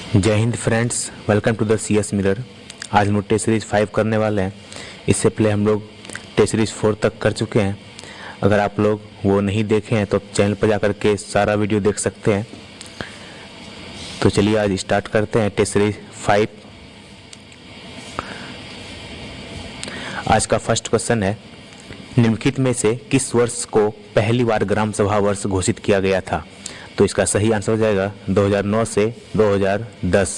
जय हिंद friends, welcome to the CS mirror. आज हम लोग टेस्ट सीरीज़ 5 करने वाले हैं। इससे पहले हम लोग टेस्ट सीरीज़ 4 तक कर चुके हैं। अगर आप लोग वो नहीं देखे हैं तो चैनल पर जाकर के सारा वीडियो देख सकते हैं। तो चलिए आज स्टार्ट करते हैं टेस्ट सीरीज़ 5। आज का फर्स्ट क्वेश्चन है, निम्नलिखित में से किस वर्ष को पहली बार ग्राम सभा वर्ष घोषित किया गया था? तो इसका सही आंसर हो जाएगा 2009 से 2010।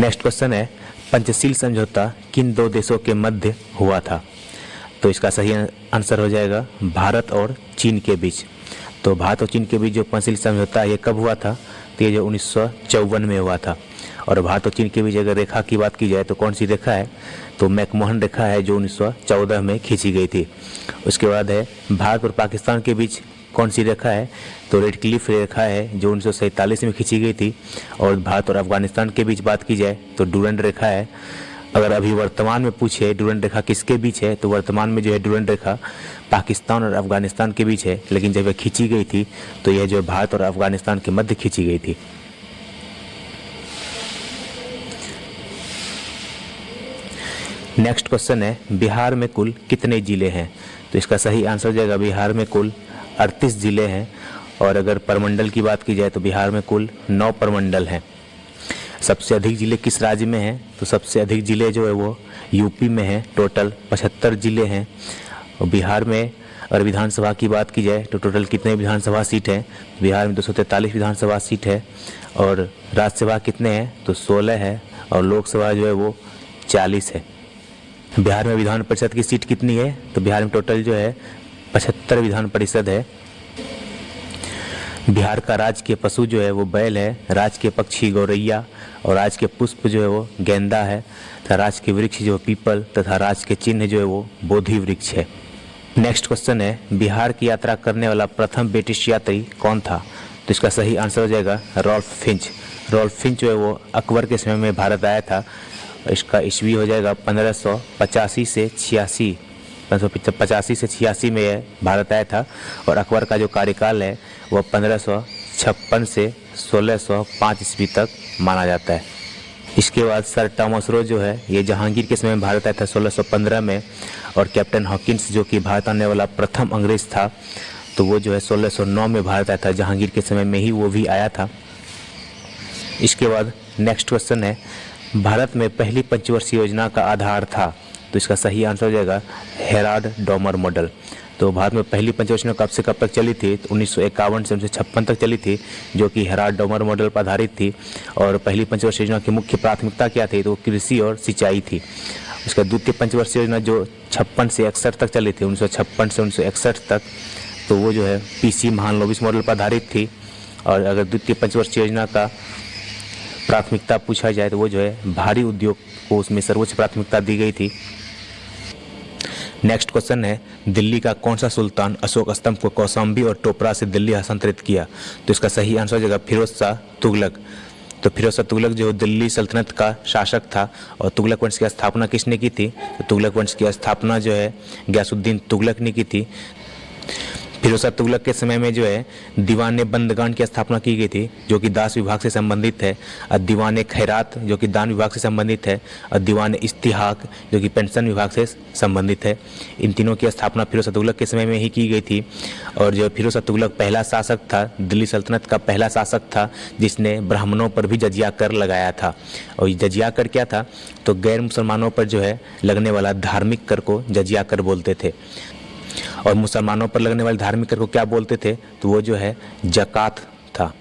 नेक्स्ट क्वेश्चन है, पंचशील समझौता किन दो देशों के मध्य हुआ था? तो इसका सही आंसर हो जाएगा भारत और चीन के बीच। तो भारत और चीन के बीच जो पंचशील समझौता ये कब हुआ था? तो ये जो 1954 में हुआ था। और भारत और चीन के बीच अगर रेखा की बात की जाए तो कौन सी रेखा है? तो मैकमोहन रेखा है जो 1914 में खींची गई थी। उसके बाद है भारत और पाकिस्तान के बीच कौन सी रेखा है? तो रेड क्लिफ रेखा है जो 1947 में खींची गई थी। और भारत और अफगानिस्तान के बीच बात की जाए तो डूरंड रेखा है। अगर अभी वर्तमान में पूछे डूरंड रेखा किसके बीच है, तो वर्तमान में जो है डूरंड रेखा पाकिस्तान और अफगानिस्तान के बीच है। लेकिन जब यह खींची गई थी तो यह जो भारत और अफगानिस्तान के मध्य खींची गई थी। नेक्स्ट क्वेश्चन है, बिहार में कुल कितने जिले हैं? तो इसका सही आंसर हो जाएगा बिहार में कुल 38 जिले हैं। और अगर प्रमंडल की बात की जाए तो बिहार में कुल 9 प्रमंडल हैं। सबसे अधिक जिले किस राज्य में हैं? तो सबसे अधिक जिले जो है वो यूपी में हैं, टोटल 75 जिले हैं। और बिहार में अगर विधानसभा की बात की जाए तो टोटल कितने विधानसभा सीट हैं? बिहार में 243 विधानसभा सीट है। और राज्यसभा कितने हैं? तो 16 है। और लोकसभा जो है वो 40 है। बिहार में विधान परिषद की सीट कितनी है? तो बिहार में टोटल जो है 75 विधान परिषद है। बिहार का राजकीय पशु जो है वो बैल है, राजकीय पक्षी गौरैया, और राजकीय पुष्प जो है वो गेंदा है, तथा राजकीय वृक्ष जो पीपल, तथा राजकीय चिन्ह जो है वो बोधि वृक्ष है। नेक्स्ट क्वेश्चन है, बिहार की यात्रा करने वाला प्रथम ब्रिटिश यात्री कौन था? तो इसका सही आंसर हो जाएगा रॉल्फ फिंच। रॉल्फ फिंच जो है वो अकबर के समय में भारत आया था। इसका ईस्वी हो जाएगा 1585 से 86। 1585 से 86 में यह भारत आया था। और अकबर का जो कार्यकाल है वह 1556 से 1605 ईस्वी तक माना जाता है। इसके बाद सर टॉमस रो जो है ये जहांगीर के समय में भारत आया था 1615 में। और कैप्टन हॉकिंस जो कि भारत आने वाला प्रथम अंग्रेज था, तो वो जो है 1609 में भारत आया था। जहांगीर के समय में ही वो भी आया था। इसके बाद नेक्स्ट क्वेश्चन है, भारत में पहली पंचवर्षीय योजना का आधार था? तो इसका सही आंसर हो जाएगा हेराल्ड डॉमर मॉडल। तो भारत में पहली पंचवर्षीय योजना कब से कब तक चली थी? तो 1951 से 1956 तक चली थी, जो कि हेराल्ड डॉमर मॉडल पर आधारित थी। और पहली पंचवर्षीय योजना की मुख्य प्राथमिकता क्या थी? तो कृषि और सिंचाई थी। उसका द्वितीय पंचवर्षीय योजना जो 56 से 61 तक चली थी, 1956 से 1961 तक, तो वो जो है PC महालनोबिस मॉडल पर आधारित थी। और अगर द्वितीय पंचवर्षीय योजना का प्राथमिकता पूछा जाए तो वो जो है भारी उद्योग को उसमें सर्वोच्च प्राथमिकता दी गई थी। नेक्स्ट क्वेश्चन है, दिल्ली का कौन सा सुल्तान अशोक स्तंभ को कौशाम्बी और टोपरा से दिल्ली हस्तांतरित किया? तो इसका सही आंसर हो जाएगा फिरोज शाह तुगलक। तो फिरोज शाह तुगलक जो दिल्ली सल्तनत का शासक था। और तुगलक वंश की स्थापना किसने की थी? तो तुगलक वंश की स्थापना जो है गयासुद्दीन तुगलक ने की थी। फिरोज शाह तुगलक के समय में जो है दीवान बंदगान की स्थापना की गई थी, जो कि दास विभाग से संबंधित है। और दीवान खैरात जो कि दान विभाग से संबंधित है। और दीवान इस्तिहाक जो कि पेंशन विभाग से संबंधित है। इन तीनों की स्थापना फिरोज शाह तुगलक के समय में ही की गई थी। और जो फिरोज शाह तुगलक पहला शासक था, दिल्ली सल्तनत का पहला शासक था जिसने ब्राह्मणों पर भी जजिया कर लगाया था। और जजिया कर क्या था? तो गैर मुसलमानों पर जो है लगने वाला धार्मिक कर को जजिया कर बोलते थे। और मुसलमानों पर लगने वाले धार्मिक कर को क्या बोलते थे? तो वो जो है जकात था।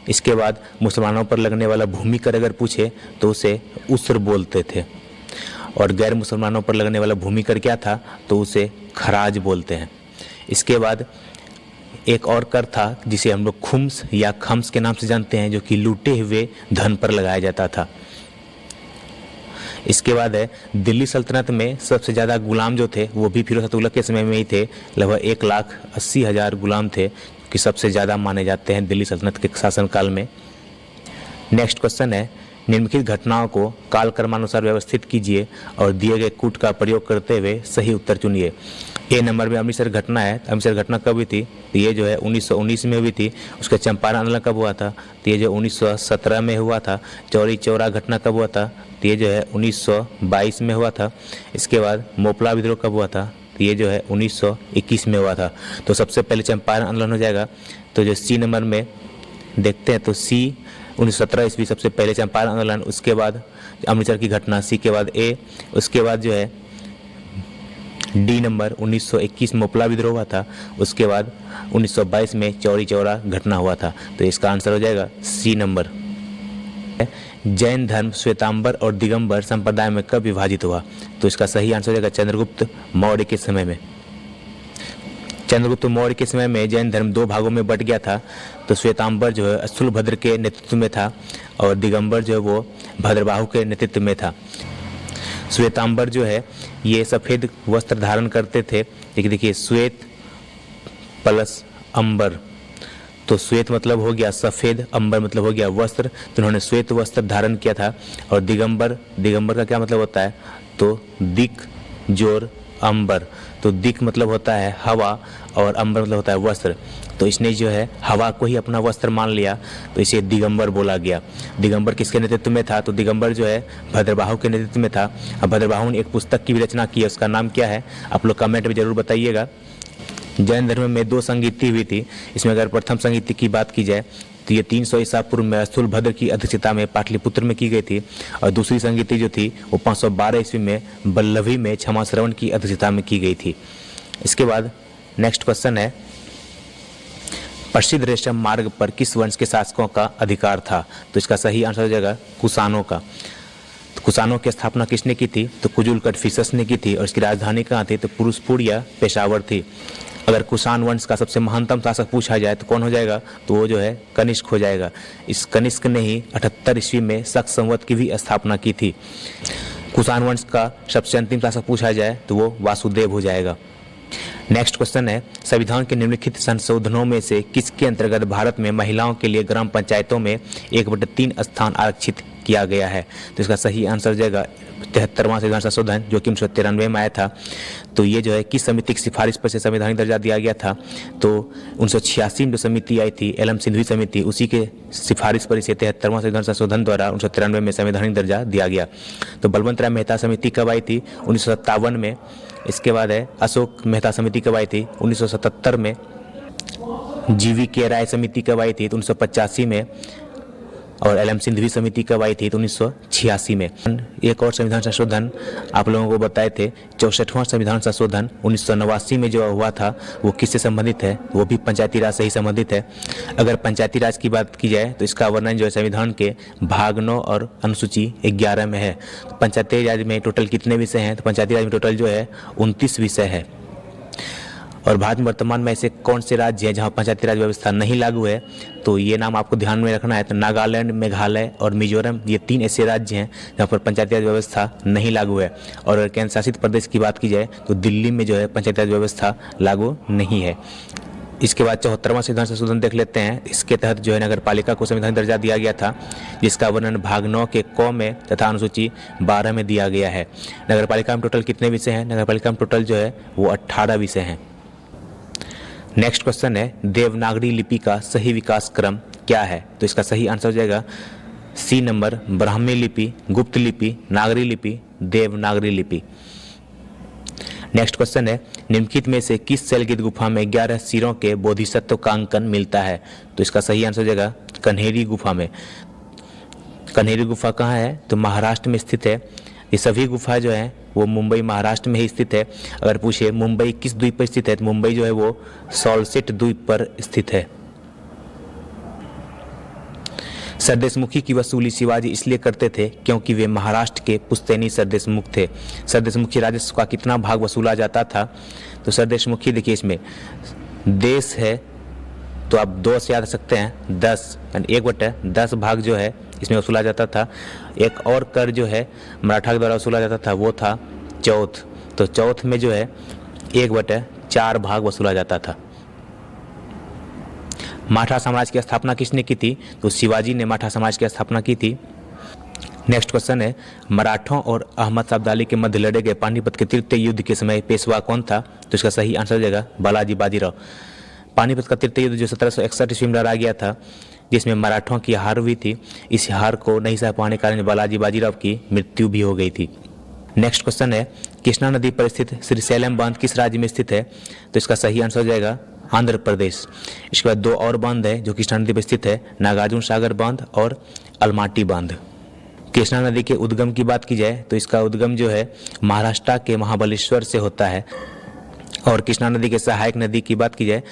इसके बाद मुसलमानों पर लगने वाला भूमि कर अगर पूछे तो उसे उसर बोलते थे। और गैर मुसलमानों पर लगने वाला भूमि कर क्या था? तो उसे खराज बोलते हैं। इसके बाद एक और कर था जिसे हम लोग खुम्स या खम्स के नाम से जानते हैं, जो कि लूटे हुए धन पर लगाया जाता था। इसके बाद है दिल्ली सल्तनत में सबसे ज़्यादा गुलाम जो थे वो भी फिरोज शाह तुगलक के समय में ही थे। लगभग 1,80,000 गुलाम थे, कि सबसे ज़्यादा माने जाते हैं दिल्ली सल्तनत के शासनकाल में। नेक्स्ट क्वेश्चन है, निम्नलिखित घटनाओं को काल क्रमानुसार व्यवस्थित कीजिए और दिए गए कूट का प्रयोग करते हुए सही उत्तर चुनिए। ए नंबर में अमृतसर घटना है। अमृतसर घटना कब हुई थी? तो ये जो है 1919 में हुई थी। उसका चंपारण आंदोलन कब हुआ था? तो ये जो 1917 में हुआ था। चौरी चौरा घटना कब हुआ था? तो ये जो है 1922 में हुआ था। इसके बाद मोपला विद्रोह कब हुआ था? तो ये जो है 1921 में हुआ था। तो सबसे पहले चंपारण आंदोलन हो जाएगा। तो जो सी नंबर में देखते हैं तो सी 1917 ईस्वी सबसे पहले चंपारण आंदोलन, उसके बाद अमृतसर की घटना, सी के बाद ए, उसके बाद जो है डी नंबर 1921 मोपला विद्रोह हुआ था, उसके बाद 1922 में चौरी चौरा घटना हुआ था। तो इसका आंसर हो जाएगा सी नंबर। जैन धर्म श्वेतांबर और दिगंबर संप्रदाय में कब विभाजित हुआ? तो इसका सही आंसर हो जाएगा चंद्रगुप्त मौर्य के समय में। चंद्रगुप्त मौर्य के समय में जैन धर्म दो भागों में बट गया था। तो श्वेतांबर जो है स्थूलभद्र के नेतृत्व में था और दिगंबर जो है वो भद्रबाहु के नेतृत्व में था। श्वेतांबर जो है ये सफ़ेद वस्त्र धारण करते थे। लेकिन देखिए श्वेत प्लस अंबर, तो श्वेत मतलब हो गया सफ़ेद, अंबर मतलब हो गया वस्त्र, तो उन्होंने श्वेत वस्त्र धारण किया था। और दिगंबर, दिगंबर का क्या मतलब होता है? तो दिक जोर अंबर, तो दिक मतलब होता है हवा और अंबर मतलब होता है वस्त्र। तो इसने जो है हवा को ही अपना वस्त्र मान लिया, तो इसे दिगंबर बोला गया। दिगंबर किसके नेतृत्व में था? तो दिगंबर जो है भद्रबाहु के नेतृत्व में था। अब भद्रबाहु ने एक पुस्तक की भी रचना की है, उसका नाम क्या है? आप लोग कमेंट में जरूर बताइएगा। जैन धर्म में दो संगीति हुई थी। इसमें अगर प्रथम संगीति की बात की जाए तो ये 300 ईसा पूर्व में स्थूलभद्र की अध्यक्षता में पाटलिपुत्र में की गई थी। और दूसरी संगीति जो थी वो 512 ईस्वी में बल्लभी में क्षमाश्रवण की अध्यक्षता में की गई थी। इसके बाद नेक्स्ट क्वेश्चन है, प्रसिद्ध रेशम मार्ग पर किस वंश के शासकों का अधिकार था? तो इसका सही आंसर हो जाएगा कुषाणों का। तो कुषाणों की स्थापना किसने की थी? तो कुजुल कटफिसस ने की थी। और इसकी राजधानी कहाँ थी? तो पुरुषपुर या पेशावर थी। अगर कुषाण वंश का सबसे महानतम शासक पूछा जाए तो कौन हो जाएगा? तो वो जो है कनिष्क हो जाएगा। इस कनिष्क ने ही 78 ईस्वी में शक संवत की भी स्थापना की थी। कुषाण वंश का सबसे अंतिम शासक पूछा जाए तो वो वासुदेव हो जाएगा। नेक्स्ट क्वेश्चन है, संविधान के निम्नलिखित संशोधनों में से किसके अंतर्गत भारत में महिलाओं के लिए ग्राम पंचायतों में 1/3 स्थान आरक्षित किया गया है? तो इसका सही आंसर हो जाएगा 73वां संविधान संशोधन जो कि 1993 में आया था। तो ये जो है किस समिति की सिफारिश पर से संवैधानिक दर्जा दिया गया था? तो 1986 में जो समिति आई थी एलम सिंधवी समिति, उसी के सिफारिश पर इसे 73वां संविधान संशोधन द्वारा 1993 में संवैधानिक दर्जा दिया गया। तो बलवंत राय मेहता समिति कब आई थी? 1957 में। इसके बाद है अशोक मेहता समिति कब आई थी? 1977 में। जीवी के राय समिति कब आई थी? तो 1985 में। और एलएम सिंधवी समिति कब आई थी? तो 1986 में। एक और संविधान संशोधन आप लोगों को बताए थे, 64वां संविधान संशोधन 1989 में जो हुआ था वो किससे संबंधित है? वो भी पंचायती राज से ही संबंधित है। अगर पंचायती राज की बात की जाए तो इसका वर्णन जो है संविधान के भाग 9 और अनुसूची 11 में है। पंचायती राज में टोटल कितने विषय हैं? तो पंचायती राज में टोटल जो है 29 विषय है। और भारत में वर्तमान में ऐसे कौन से राज्य हैं जहां पंचायती राज व्यवस्था नहीं लागू है? तो ये नाम आपको ध्यान में रखना है। तो नागालैंड, मेघालय और मिजोरम, ये 3 ऐसे राज्य हैं जहां पर पंचायती राज व्यवस्था नहीं लागू है। और अगर केंद्र शासित प्रदेश की बात की जाए तो दिल्ली में जो है पंचायती राज व्यवस्था लागू नहीं है। इसके बाद 74वां संविधान संशोधन देख लेते हैं। इसके तहत जो है नगर पालिका को संवैधानिक दर्जा दिया गया था, जिसका वर्णन भाग 9 के क में तथा अनुसूची 12 में दिया गया है। नगर पालिका में टोटल कितने विषय हैं? नगर पालिका में टोटल जो है वो 18 विषय हैं। नेक्स्ट क्वेश्चन है, देवनागरी लिपि का सही विकास क्रम क्या है? तो इसका सही आंसर हो जाएगा सी नंबर, ब्राह्मी लिपि, गुप्त लिपि, नागरी लिपि, देवनागरी लिपि। नेक्स्ट क्वेश्चन है, निम्नलिखित में से किस शैलगित गुफा में 11 सिरों के बोधिसत्व का अंकन मिलता है? तो इसका सही आंसर हो जाएगा कन्हेरी गुफा में। कन्हेरी गुफा कहाँ है? तो महाराष्ट्र में स्थित है। ये सभी गुफा जो है वो मुंबई महाराष्ट्र में ही स्थित है। अगर पूछे मुंबई किस द्वीप पर स्थित है तो मुंबई जो है वो सॉल्सेट द्वीप पर स्थित है। सरदेशमुखी की वसूली शिवाजी इसलिए करते थे क्योंकि वे महाराष्ट्र के पुश्तैनी सरदेशमुख थे। सरदेशमुखी राजस्व का कितना भाग वसूला जाता था? तो सरदेशमुखी देखिए इसमें देश है तो आप 2 से याद रख सकते हैं, 10 यानी 1/10 भाग जो है इसमें वसूला जाता था। एक और कर जो है मराठा के द्वारा वसूला जाता था वो था चौथ। तो चौथ में जो है 1/4 भाग वसूला जाता था। मराठा साम्राज्य की स्थापना किसने की थी? तो शिवाजी ने मराठा साम्राज्य की स्थापना की थी। नेक्स्ट क्वेश्चन है, मराठों और अहमद शाह अब्दाली के मध्य लड़े गए पानीपत के तृतीय युद्ध के समय पेशवा कौन था? तो इसका सही आंसर हो जाएगा बालाजी बाजीराव। पानीपत का तृतीय युद्ध जो 1761 ईस्वी में लड़ा गया था, जिसमें मराठों की हार हुई थी, इस हार को नहीं सह पाने के कारण बालाजी बाजीराव की मृत्यु भी हो गई थी। नेक्स्ट क्वेश्चन है, कृष्णा नदी पर स्थित श्रीशैलम बांध किस राज्य में स्थित है? तो इसका सही आंसर हो जाएगा आंध्र प्रदेश। इसके बाद दो और बांध है जो कृष्णा नदी पर स्थित है, नागार्जुन सागर बांध और अलमाटी बांध। कृष्णा नदी के उद्गम की बात की जाए तो इसका उद्गम जो है महाराष्ट्र के महाबलेश्वर से होता है। और कृष्णा नदी के सहायक नदी की बात की जाए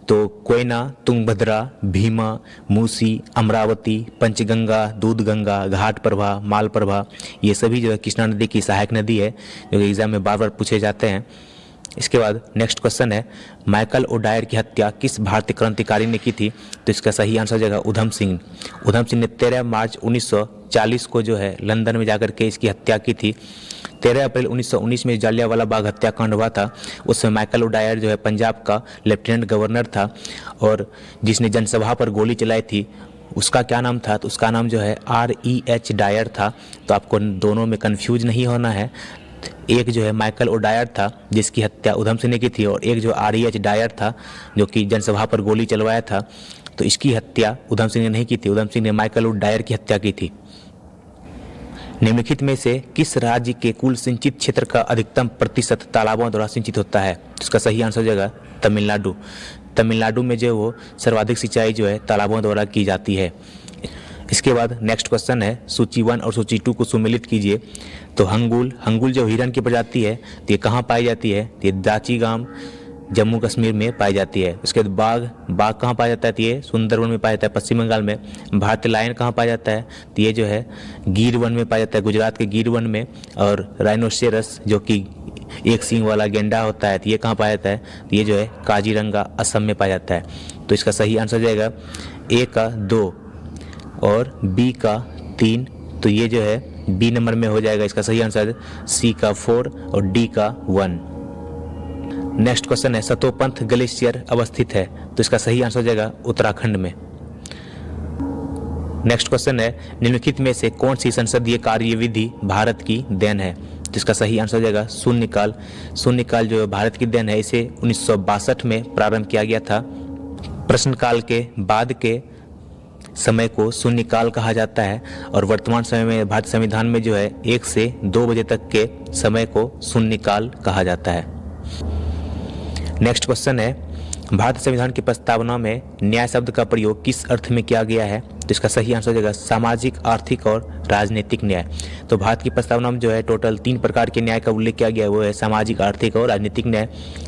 तो कोयना, तुंगभद्रा, भीमा, मूसी, अमरावती, पंचगंगा, दूधगंगा, घाट प्रभा, माल प्रभा, ये सभी जो है कृष्णा नदी की सहायक नदी है, जो कि एग्जाम में बार बार पूछे जाते हैं। इसके बाद नेक्स्ट क्वेश्चन है, माइकल ओडायर की हत्या किस भारतीय क्रांतिकारी ने की थी? तो इसका सही आंसर हो जाएगा उधम सिंह। उधम सिंह ने 13 मार्च 1940 को जो है लंदन में जाकर के इसकी हत्या की थी। 13 अप्रैल 1919 में जालियांवाला बाग हत्याकांड हुआ था, उसमें माइकल ओडायर जो है पंजाब का लेफ्टिनेंट गवर्नर था, और जिसने जनसभा पर गोली चलाई थी उसका क्या नाम था? तो उसका नाम जो है R.E.H. डायर था। तो आपको दोनों में कंफ्यूज नहीं होना है। एक जो है माइकल ओडायर था जिसकी हत्या उधम सिंह ने की थी, और एक जो R.E.H. डायर था जो कि जनसभा पर गोली चलवाया था। तो इसकी हत्या उधम सिंह ने नहीं की थी, उधम सिंह ने माइकल ओडायर की हत्या की थी। निम्नलिखित में से किस राज्य के कुल सिंचित क्षेत्र का अधिकतम प्रतिशत तालाबों द्वारा सिंचित होता है? इसका सही आंसर हो जाएगा तमिलनाडु। तमिलनाडु में जो वो सर्वाधिक सिंचाई जो है तालाबों द्वारा की जाती है। इसके बाद नेक्स्ट क्वेश्चन है, सूची 1 और सूची 2 को सुमेलित कीजिए। तो हंगुल जो हिरन की प्रजाति है तो ये कहाँ पाई जाती है? तो ये दाची गांव जम्मू कश्मीर में पाई जाती है। उसके बाद बाघ कहाँ पाया जाता है? तो ये सुंदरवन में पाया जाता है पश्चिम बंगाल में। भारतीय लायन कहाँ पाया जाता है? तो ये जो है गिर वन में पाया जाता है, गुजरात के गिर वन में। और राइनोसेरस जो कि एक सींग वाला गेंडा होता है, तो ये कहाँ पाया जाता है? तो ये जो है काजीरंगा असम में पाया जाता है। तो इसका सही आंसर हो जाएगा ए का 2 और बी का 3। तो ये जो है बी नंबर में हो जाएगा इसका सही आंसर, सी का 4 और डी का 1। नेक्स्ट क्वेश्चन है, सतोपंथ ग्लेशियर अवस्थित है? तो इसका सही आंसर हो जाएगा उत्तराखंड में। नेक्स्ट क्वेश्चन है, निम्नलिखित में से कौन सी संसदीय कार्यविधि भारत की देन है? तो इसका सही आंसर हो जाएगा शून्यकाल। शून्यकाल जो भारत की देन है, इसे 1962 में प्रारंभ किया गया था। प्रश्नकाल के बाद के समय को शून्यकाल कहा जाता है, और वर्तमान समय में भारतीय संविधान में जो है 1 से 2 बजे तक के समय को शून्यकाल कहा जाता है। नेक्स्ट क्वेश्चन है, भारतीय संविधान की प्रस्तावना में न्याय शब्द का प्रयोग किस अर्थ में किया गया है? तो इसका सही आंसर हो जाएगा सामाजिक, आर्थिक और राजनीतिक न्याय। तो भारत की प्रस्तावना में जो है टोटल 3 प्रकार के न्याय का उल्लेख किया गया है, वो है सामाजिक, आर्थिक और राजनीतिक न्याय।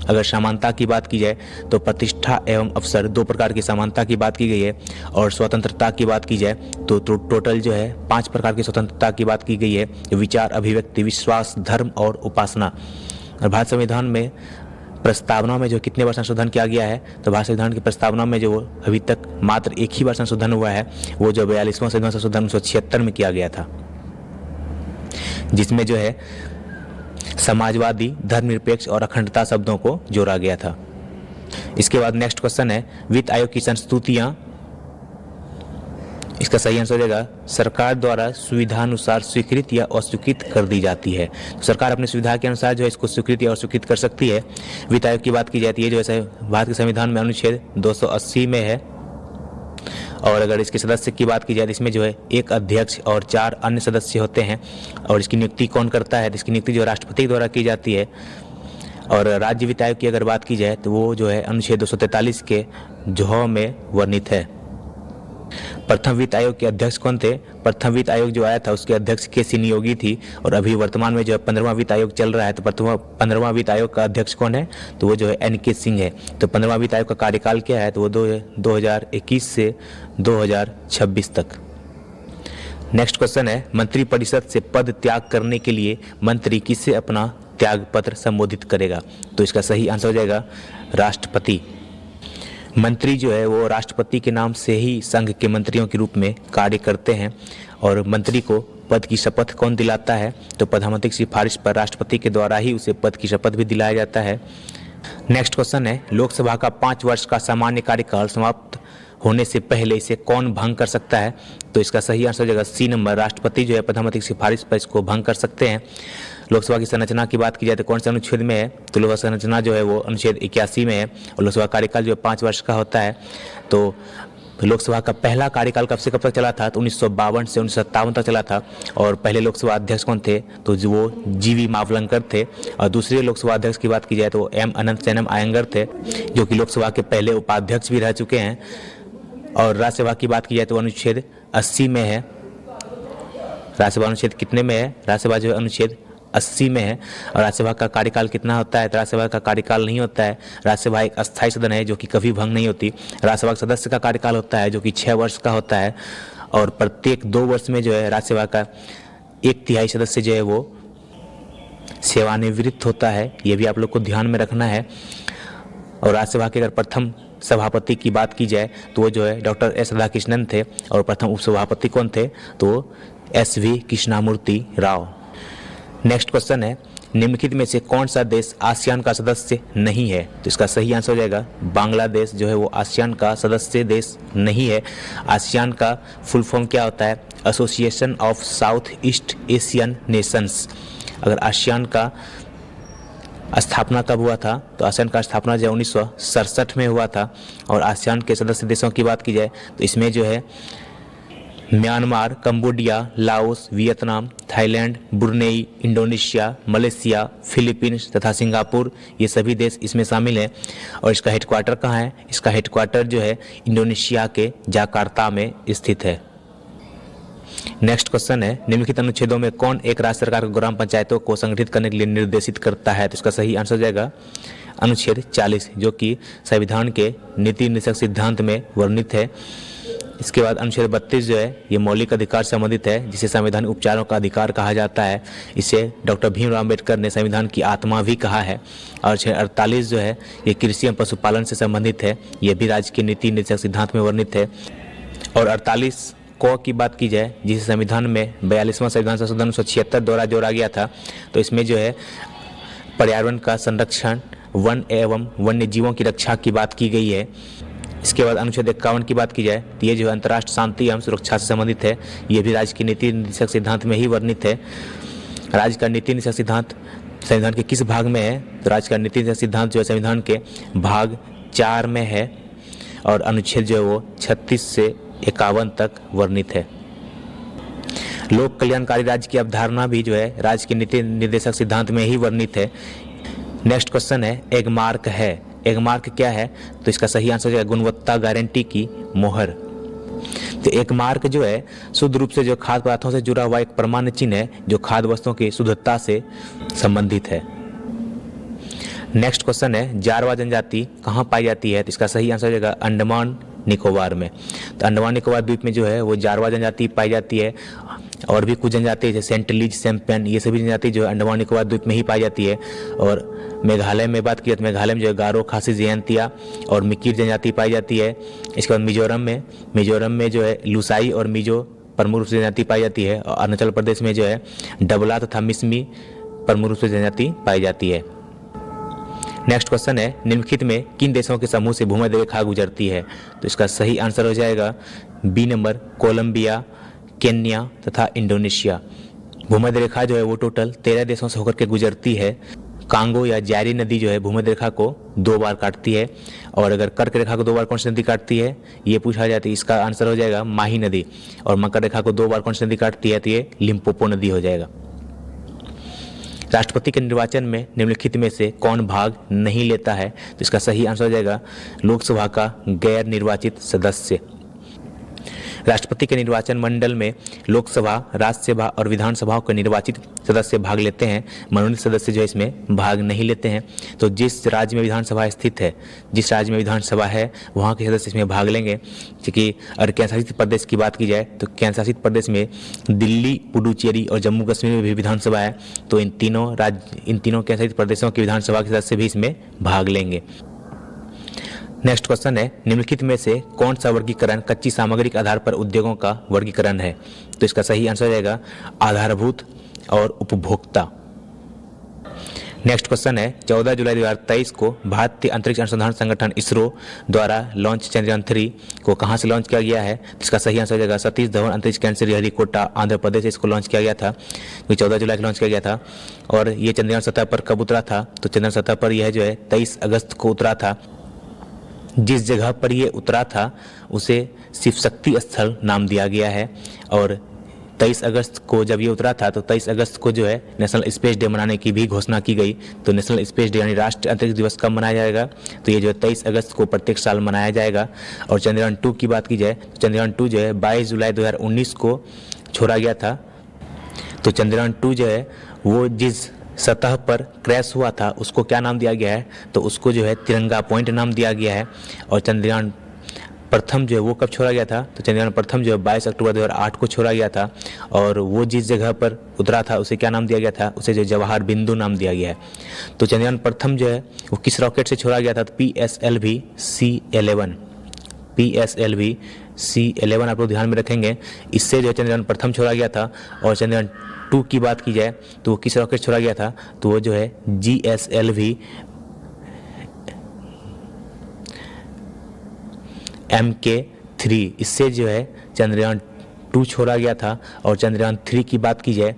अगर समानता की बात की जाए तो प्रतिष्ठा एवं अवसर 2 प्रकार की समानता की बात की गई है, और स्वतंत्रता की बात की जाए तो टोटल जो है 5 प्रकार की स्वतंत्रता की बात की गई है, विचार, अभिव्यक्ति, विश्वास, धर्म और उपासना। और भारत संविधान में प्रस्तावना में जो कितने बार संशोधन किया गया है? तो भारत संविधान की प्रस्तावना में जो अभी तक मात्र एक ही बार संशोधन हुआ है, वो जो 42वां संविधान संशोधन 1976 में किया गया था, जिसमें जो है समाजवादी, धर्मनिरपेक्ष और अखंडता शब्दों को जोड़ा गया था। इसके बाद नेक्स्ट क्वेश्चन है, वित्त आयोग की संस्तुतियां, इसका सही आंसर हो जाएगा सरकार द्वारा सुविधानुसार स्वीकृत या अस्वीकृत कर दी जाती है। तो सरकार अपनी सुविधा के अनुसार जो है इसको स्वीकृत या अस्वीकृत कर सकती है। वित्त आयोग की बात की जाती है, जो है भारत के संविधान में अनुच्छेद 280 में है। और अगर इसके सदस्य की बात की जाए तो इसमें जो है 1 अध्यक्ष और 4 अन्य सदस्य होते हैं। और इसकी नियुक्ति कौन करता है? तो इसकी नियुक्ति जो राष्ट्रपति द्वारा की जाती है। और राज्य वित्त आयोग की अगर बात की जाए तो वो जो है अनुच्छेद 243 के जो में वर्णित है। प्रथम वित्त आयोग के अध्यक्ष कौन थे? प्रथम वित्त आयोग जो आया था उसके अध्यक्ष के नियोगी थी। और अभी वर्तमान में जो है 15वां वित्त आयोग चल रहा है, तो 15वां वित्त आयोग का अध्यक्ष कौन है? तो वो जो है NK सिंह है। तो 15वां वित्त आयोग का कार्यकाल क्या है? तो वो 2021 से 2026 तक। नेक्स्ट क्वेश्चन है, मंत्रिपरिषद से पद त्याग करने के लिए मंत्री किसे अपना त्याग पत्र संबोधित करेगा? तो इसका सही आंसर हो जाएगा राष्ट्रपति। मंत्री जो है वो राष्ट्रपति के नाम से ही संघ के मंत्रियों के रूप में कार्य करते हैं। और मंत्री को पद की शपथ कौन दिलाता है? तो प्रधानमंत्री की सिफारिश पर राष्ट्रपति के द्वारा ही उसे पद की शपथ भी दिलाया जाता है। नेक्स्ट क्वेश्चन है, लोकसभा का 5 वर्ष का सामान्य कार्यकाल समाप्त होने से पहले इसे कौन भंग कर सकता है? तो इसका सही आंसर हो जाएगा सी नंबर, राष्ट्रपति जो है प्रधानमंत्री की सिफारिश पर इसको भंग कर सकते हैं। लोकसभा की संरचना की बात की जाए तो कौन से अनुच्छेद में है? तो लोकसभा संरचना जो है वो अनुच्छेद 81 में है। और लोकसभा कार्यकाल जो है 5 वर्ष का होता है। तो लोकसभा का पहला कार्यकाल कब से कब तक चला था? तो 1952 से 1957 तक चला था। और पहले लोकसभा अध्यक्ष कौन थे? तो जो वो जीवी मावलंकर थे। और दूसरे लोकसभा अध्यक्ष की बात की जाए तो एम अनंत सेनम आयंगर थे, जो कि लोकसभा के पहले उपाध्यक्ष भी रह चुके हैं। और राज्यसभा की बात की जाए तो अनुच्छेद 80 में है। राज्यसभा अनुच्छेद कितने में है? राज्यसभा जो है अनुच्छेद 80 में है। और राज्यसभा का कार्यकाल कितना होता है? तो राज्यसभा का कार्यकाल नहीं होता है। राज्यसभा एक अस्थायी सदन है जो कि कभी भंग नहीं होती। राज्यसभा के सदस्य का कार्यकाल होता है जो कि 6 वर्ष का होता है। और प्रत्येक 2 वर्ष में जो है राज्यसभा का 1/3 सदस्य जो है वो सेवानिवृत्त होता है। ये भी आप लोग को ध्यान में रखना है। और राज्यसभा के अगर प्रथम सभापति की बात की जाए तो वो जो है डॉक्टर एस राधाकृष्णन थे। और प्रथम उपसभापति कौन थे? तो SV Krishnamurthy Rao. Next question है, निम्नलिखित में से कौन सा देश आसियान का सदस्य नहीं है? तो इसका सही आंसर हो जाएगा बांग्लादेश जो है वो आसियान का सदस्य देश नहीं है। आसियान का फुल फॉर्म क्या होता है? Association of south east Asian Nations. अगर आसियान का स्थापना कब हुआ था? तो आसियान का स्थापना जो 1967 में हुआ था। और आसियान के सदस्य देशों की बात की जाए तो इसमें जो है Myanmar, Cambodia, Laos, Vietnam, Thailand, Brunei, Indonesia, Malaysia, Philippines तथा सिंगापुर, ये सभी देश इसमें शामिल हैं। और इसका हेडक्वार्टर कहाँ है? इसका हेडक्वार्टर जो है इंडोनेशिया के जकार्ता में स्थित है। नेक्स्ट क्वेश्चन है, निम्नलिखित अनुच्छेदों में कौन एक राज्य सरकार को ग्राम पंचायतों को संगठित करने के लिए निर्देशित करता है? तो इसका सही आंसर हो जाएगा अनुच्छेद 40, जो कि संविधान के नीति निर्देशक सिद्धांत में वर्णित है। इसके बाद अनुच्छेद 32 जो है ये मौलिक अधिकार से संबंधित है, जिसे संवैधानिक उपचारों का अधिकार कहा जाता है। इसे डॉक्टर भीमराव अम्बेडकर ने संविधान की आत्मा भी कहा है। और अनुच्छेद 48 जो है ये कृषि एवं पशुपालन से संबंधित है। ये भी राज्य के नीति निर्देशक सिद्धांत में वर्णित है। और 48 क की बात की जाए, जिसे संविधान में 42वां संविधान संशोधन 1976 द्वारा जोड़ा गया था, तो इसमें जो है पर्यावरण का संरक्षण, वन एवं वन्य जीवों की रक्षा की बात की गई है। इसके बाद अनुच्छेद 51 की बात की जाए तो ये जो है अंतर्राष्ट्रीय शांति एवं सुरक्षा से संबंधित है। ये भी राज्य की नीति निर्देशक सिद्धांत में ही वर्णित है। राज्य का नीति निर्देशक सिद्धांत संविधान के किस भाग में है? तो राज्य का नीति निर्देशक सिद्धांत जो है संविधान के भाग 4 में है। और अनुच्छेद जो है वो 36 से 51 तक वर्णित है। लोक कल्याणकारी राज्य की अवधारणा भी जो है राज्य के नीति निर्देशक सिद्धांत में ही वर्णित है। नेक्स्ट क्वेश्चन है, एगमार्क है। एगमार्क क्या है? तो इसका सही आंसर है गुणवत्ता गारंटी की मोहर। तो एगमार्क जो है शुद्ध रूप से जो खाद्य पदार्थों से जुड़ा हुआ एक प्रमाण चिन्ह है, जो खाद्य वस्तुओं की शुद्धता से संबंधित है। नेक्स्ट क्वेश्चन है, जारवा जनजाति कहाँ पाई जाती है? तो इसका सही आंसर हो जाएगा अंडमान निकोबार में। तो अंडमान निकोबार द्वीप में जो है वो जारवा जनजाति पाई जाती है। और भी कुछ जनजाति जैसे सेंटलीज, सैम्पन, ये सभी जनजाति जो है अंडमान निकोबार द्वीप में ही पाई जाती है। और मेघालय में बात की जाए तो मेघालय में जो है गारो, खासी, जयंतिया और मिकिर जनजाति पाई जाती है। इसके बाद मिजोरम में जो है लुसाई और मिजो प्रमुख रूप से जनजाति पाई जाती है। और अरुणाचल प्रदेश में जो है डबला तथा मिसमी प्रमुख रूप से जनजाति पाई जाती है। नेक्स्ट क्वेश्चन है, निम्नलिखित में किन देशों के समूह से भूमध्य रेखा गुजरती है? तो इसका सही आंसर हो जाएगा बी नंबर, कोलंबिया, केन्या तथा इंडोनेशिया। भूमध्य रेखा जो है वो टोटल 13 देशों से होकर के गुजरती है। कांगो या जारी नदी जो है भूमध्य रेखा को 2 बार काटती है। और अगर कर्क रेखा को 2 बार कौन सी नदी काटती है ये पूछा जाता है, इसका आंसर हो जाएगा माही नदी। और मकर रेखा को 2 बार कौन सी नदी काटती है? तो ये लिम्पोपो नदी हो जाएगा। राष्ट्रपति के निर्वाचन में निम्नलिखित में से कौन भाग नहीं लेता है? तो इसका सही आंसर हो जाएगा लोकसभा का गैर निर्वाचित सदस्य। राष्ट्रपति के निर्वाचन मंडल में लोकसभा, राज्यसभा और विधानसभाओं के निर्वाचित सदस्य भाग लेते हैं। मनोनीत सदस्य जो है इसमें भाग नहीं लेते हैं। तो जिस राज्य में विधानसभा स्थित है, जिस राज्य में विधानसभा है, वहाँ के सदस्य इसमें भाग लेंगे। क्योंकि अगर केंद्र शासित प्रदेश की बात की जाए तो केंद्र शासित प्रदेश में दिल्ली, पुडुचेरी और जम्मू कश्मीर में भी विधानसभा है। तो इन तीनों केंद्र शासित प्रदेशों की विधानसभा के सदस्य भी इसमें भाग लेंगे। नेक्स्ट क्वेश्चन है, निम्नलिखित में से कौन सा वर्गीकरण कच्ची सामग्री के आधार पर उद्योगों का वर्गीकरण है? तो इसका सही आंसर हो जाएगा आधारभूत और उपभोक्ता। नेक्स्ट क्वेश्चन है 14 जुलाई 2023 को भारतीय अंतरिक्ष अनुसंधान संगठन इसरो द्वारा लॉन्च चंद्रयान 3 को कहां से लॉन्च किया गया है? इसका सही आंसर हो जाएगा सतीश धवन अंतरिक्ष केंद्र श्रीहरिकोटा आंध्र प्रदेश से इसको लॉन्च किया गया था, जो 14 जुलाई को लॉन्च किया गया था। और ये चंद्रयान सतह पर कब उतरा था? तो चंद्रयान सतह पर यह जो है 23 अगस्त को उतरा था। जिस जगह पर यह उतरा था उसे शिव शक्ति स्थल नाम दिया गया है। और 23 अगस्त को जब ये उतरा था तो 23 अगस्त को जो है नेशनल स्पेस डे मनाने की भी घोषणा की गई। तो नेशनल स्पेस डे यानी राष्ट्रीय अंतरिक्ष दिवस कब मनाया जाएगा? तो ये जो है 23 अगस्त को प्रत्येक साल मनाया जाएगा। और चंद्रयान 2 की बात की जाए तो चंद्रयान 2 जो है 22 जुलाई 2019 को छोड़ा गया था। तो चंद्रयान 2 जो है वो जिस सतह पर क्रैश हुआ था उसको क्या नाम दिया गया है? तो उसको जो है तिरंगा पॉइंट नाम दिया गया है। और चंद्रयान प्रथम जो है वो कब छोड़ा गया था? तो चंद्रयान प्रथम जो है 22 अक्टूबर 2008 को छोड़ा गया था। और वो जिस जगह पर उतरा था उसे क्या नाम दिया गया था? उसे जो जवाहर बिंदु नाम दिया गया है। तो चंद्रयान प्रथम जो है वो किस रॉकेट से छोड़ा गया था? तो PSLV C11 PSLV C11 आप लोग ध्यान में रखेंगे। इससे जो है चंद्रयान प्रथम छोड़ा गया था। और चंद्रयान 2 की बात की जाए तो वो किस रॉकेट छोड़ा गया था? तो वो जो है GSLV MK3 इससे जो है चंद्रयान 2 छोड़ा गया था। और चंद्रयान 3 की बात की जाए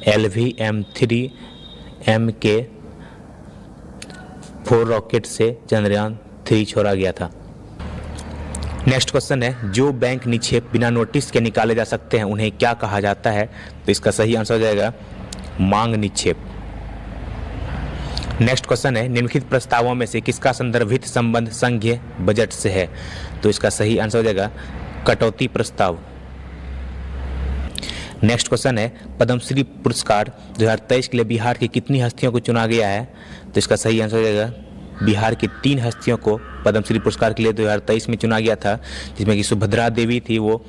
LVM3 MK4 रॉकेट से चंद्रयान 3 छोड़ा गया था। नेक्स्ट क्वेश्चन है जो बैंक निक्षेप बिना नोटिस के निकाले जा सकते हैं उन्हें क्या कहा जाता है? तो इसका सही आंसर हो जाएगा मांग निक्षेप। नेक्स्ट क्वेश्चन है निम्नलिखित प्रस्तावों में से किसका संदर्भित संबंध संघीय बजट से है? तो इसका सही आंसर हो जाएगा कटौती प्रस्ताव। नेक्स्ट क्वेश्चन है पद्मश्री पुरस्कार 2023 के लिए बिहार की कितनी हस्तियों को चुना गया है? तो इसका सही आंसर हो जाएगा बिहार की 3 हस्तियों को पद्मश्री पुरस्कार के लिए 2023 में चुना गया था, जिसमें कि सुभद्रा देवी थी वो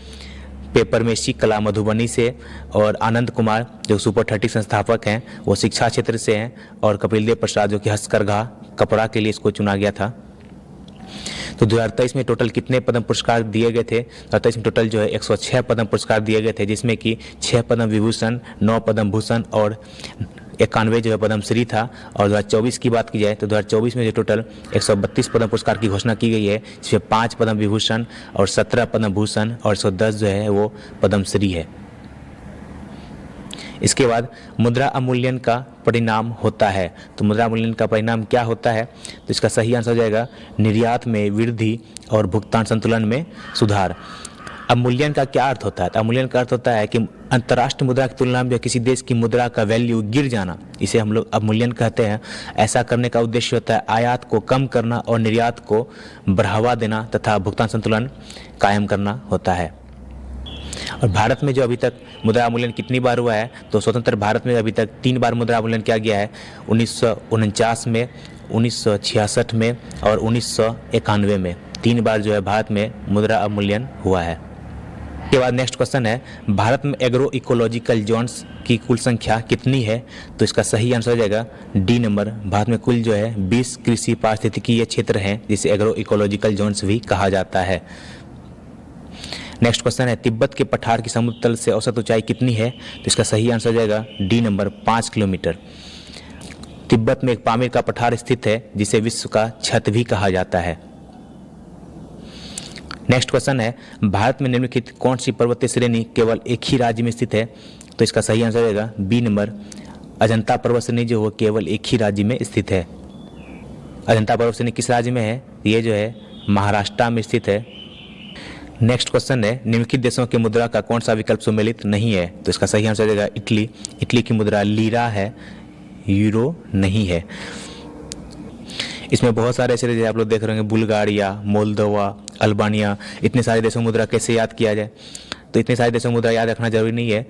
पेपर मेसी कला मधुबनी से, और आनंद कुमार जो सुपर 30 संस्थापक हैं वो शिक्षा क्षेत्र से हैं, और कपिल देव प्रसाद जो कि हस्तकरघा कपड़ा के लिए इसको चुना गया था। तो 2023 में टोटल कितने पद्म पुरस्कार दिए गए थे? 2023 में टोटल जो है 106 पद्म पुरस्कार दिए गए थे, जिसमें कि 6 पद्म विभूषण, 9 पद्म भूषण और 91 जो है पद्मश्री था। और 2024 की बात की जाए तो 2024 में जो टोटल 132 पद्म पुरस्कार की घोषणा की गई है, जिसमें 5 पद्म विभूषण और 17 पद्म भूषण और 110 जो है वो पद्मश्री है। इसके बाद मुद्रा अवमूल्यन का परिणाम होता है। तो मुद्रा अवमूल्यन का परिणाम क्या होता है? तो इसका सही आंसर हो जाएगा निर्यात में वृद्धि और भुगतान संतुलन में सुधार। अवमूल्यन का क्या अर्थ होता है? तो अवमूल्यन का अर्थ होता है कि अंतर्राष्ट्रीय मुद्रा की तुलना में किसी देश की मुद्रा का वैल्यू गिर जाना, इसे हम लोग अवमूल्यन कहते हैं। ऐसा करने का उद्देश्य होता है आयात को कम करना और निर्यात को बढ़ावा देना तथा भुगतान संतुलन कायम करना होता है। और भारत में जो अभी तक मुद्रा अवमूल्यन कितनी बार हुआ है? तो स्वतंत्र भारत में अभी तक 3 बार मुद्रा अवमूल्यन किया गया है, 1949 में, 1966 में और 1991 में। 3 बार जो है भारत में मुद्रा अवमूल्यन हुआ है। के बाद नेक्स्ट क्वेश्चन है भारत में एग्रो इकोलॉजिकल जोन्स की कुल संख्या कितनी है? तो इसका सही आंसर हो जाएगा डी नंबर। भारत में कुल जो है 20 कृषि पारिस्थितिकीय क्षेत्र हैं, जिसे एग्रो इकोलॉजिकल जोन्स भी कहा जाता है। नेक्स्ट क्वेश्चन है तिब्बत के पठार की समुद्र तल से औसत ऊंचाई कितनी है? तो इसका सही आंसर हो जाएगा डी नंबर 5 किलोमीटर। तिब्बत में एक पामीर का पठार स्थित है जिसे विश्व का छत भी कहा जाता है। नेक्स्ट क्वेश्चन है भारत में निम्नलिखित कौन सी पर्वतीय श्रेणी केवल एक ही राज्य में स्थित है? तो इसका सही आंसर रहेगा बी नंबर। अजंता पर्वत श्रेणी जो वो केवल एक ही राज्य में स्थित है। अजंता पर्वत श्रेणी किस राज्य में है? ये जो है महाराष्ट्र में स्थित है। नेक्स्ट क्वेश्चन है निम्नलिखित देशों की मुद्रा का कौन सा विकल्प सुमेलित नहीं है? तो इसका सही आंसर रहेगा इटली। इटली की मुद्रा लीरा है, यूरो नहीं है। इसमें बहुत सारे ऐसे देश आप लोग देख रहे होंगे, बुल्गारिया, मोल्दोवा, अल्बानिया, इतने सारे देशों की मुद्रा कैसे याद किया जाए? तो इतने सारे देशों की मुद्रा याद रखना जरूरी नहीं है।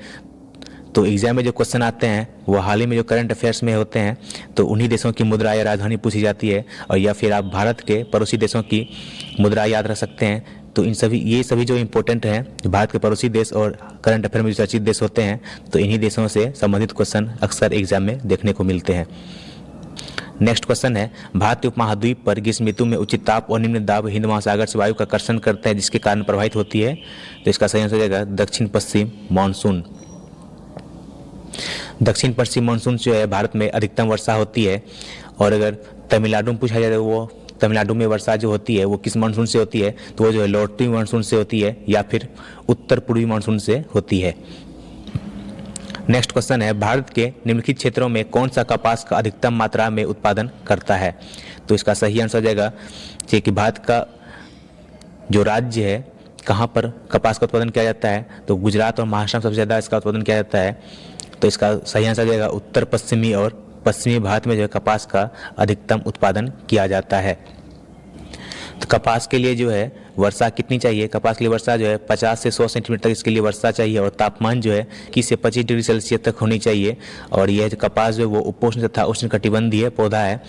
तो एग्जाम में जो क्वेश्चन आते हैं वो हाल ही में जो करंट अफेयर्स में होते हैं, तो उन्हीं देशों की मुद्रा या राजधानी पूछी जाती है, और या फिर आप भारत के पड़ोसी देशों की मुद्रा याद रख सकते हैं। तो ये सभी जो इम्पोर्टेंट हैं भारत के पड़ोसी देश और करंट अफेयर में जो चर्चित देश होते हैं, तो इन्हीं देशों से संबंधित क्वेश्चन अक्सर एग्जाम में देखने को मिलते हैं। नेक्स्ट क्वेश्चन है भारतीय उपमहाद्वीप पर ग्रीष्म ऋतु में उच्च ताप और निम्न दाब हिंद महासागर से वायु का आकर्षण करते हैं, जिसके कारण प्रभावित होती है। तो इसका सही आंसर हो जाएगा दक्षिण पश्चिम मानसून। दक्षिण पश्चिम मानसून जो है भारत में अधिकतम वर्षा होती है। और अगर तमिलनाडु में पूछा जाए तो वो तमिलनाडु में वर्षा जो होती है वो किस मानसून से होती है, तो वो जो है लौटती मानसून से होती है या फिर उत्तर पूर्वी मानसून से होती है। नेक्स्ट क्वेश्चन है, भारत के निम्नलिखित क्षेत्रों में कौन सा कपास का अधिकतम मात्रा में उत्पादन करता है? तो इसका सही आंसर हो जाएगा कि भारत का जो राज्य है कहाँ पर कपास का उत्पादन किया जाता है, तो गुजरात और महाराष्ट्र में सबसे ज़्यादा इसका उत्पादन किया जाता है। तो इसका सही आंसर हो जाएगा उत्तर पश्चिमी और पश्चिमी भारत में जो है कपास का अधिकतम उत्पादन किया जाता है। तो कपास के लिए जो है वर्षा कितनी चाहिए? कपास के लिए वर्षा जो है 50 से 100 सेंटीमीटर तक इसके लिए वर्षा चाहिए और तापमान जो है 21 से 25 डिग्री सेल्सियस तक होनी चाहिए। और यह जो कपास जो है वो उपोष्ण तथा उष्ण कटिबंधीय पौधा है।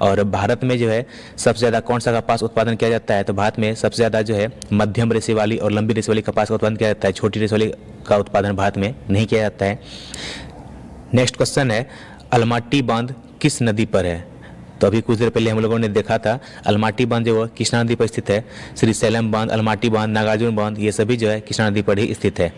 और भारत में जो है सबसे ज़्यादा कौन सा कपास उत्पादन किया जाता है? तो भारत में सबसे ज़्यादा जो है मध्यम रेशे वाली और लंबी रेशे वाली कपास का उत्पादन किया जाता है। छोटी रेशे वाली का उत्पादन भारत में नहीं किया जाता है। नेक्स्ट क्वेश्चन है, अलमाटी बांध किस नदी पर है? तो अभी कुछ देर पहले हम लोगों ने देखा था अलमाटी बांध जो है कृष्णा नदी पर स्थित है। श्री सैलम बांध, अलमाटी बांध, नागार्जुन बांध ये सभी जो है कृष्णा नदी पर ही स्थित है।